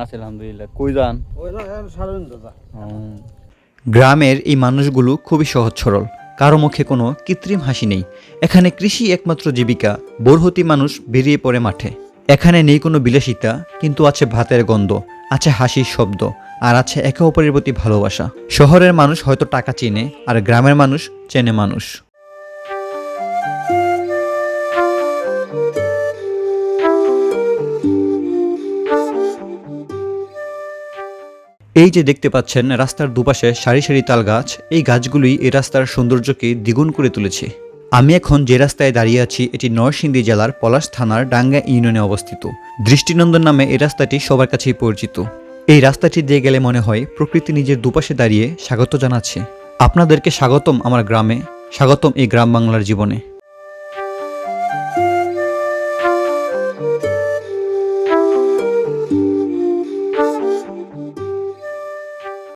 আছে আলহামদুলিল্লাহ। কই যান? গ্রামের এই মানুষগুলো খুবই সহজ সরল, কারো মুখে কোনো কৃত্রিম হাসি নেই। এখানে কৃষি একমাত্র জীবিকা। বোরহতি মানুষ বেরিয়ে পড়ে মাঠে। এখানে নেই কোনো বিলাসিতা, কিন্তু আছে ভাতের গন্ধ, আছে হাসির শব্দ, আর আছে একে অপরের প্রতি ভালোবাসা। শহরের মানুষ হয়তো টাকা চেনে, আর গ্রামের মানুষ চেনে মানুষ। এই যে দেখতে পাচ্ছেন রাস্তার দুপাশে সারি সারি তাল গাছ, এই গাছগুলোই এই রাস্তার সৌন্দর্যকে দ্বিগুণ করে তুলেছে। আমি এখন যে রাস্তায় দাঁড়িয়ে আছি এটি নরসিংদী জেলার পলাশ থানার ডাঙ্গা ইউনিয়নে অবস্থিত। দৃষ্টিনন্দন নামে এই রাস্তাটি সবার কাছেই পরিচিত। এই রাস্তাটি দিয়ে গেলে মনে হয় প্রকৃতি নিজের দুপাশে দাঁড়িয়ে স্বাগত জানাচ্ছে। আপনাদেরকে স্বাগতম আমার গ্রামে, স্বাগতম এই গ্রাম বাংলার জীবনে।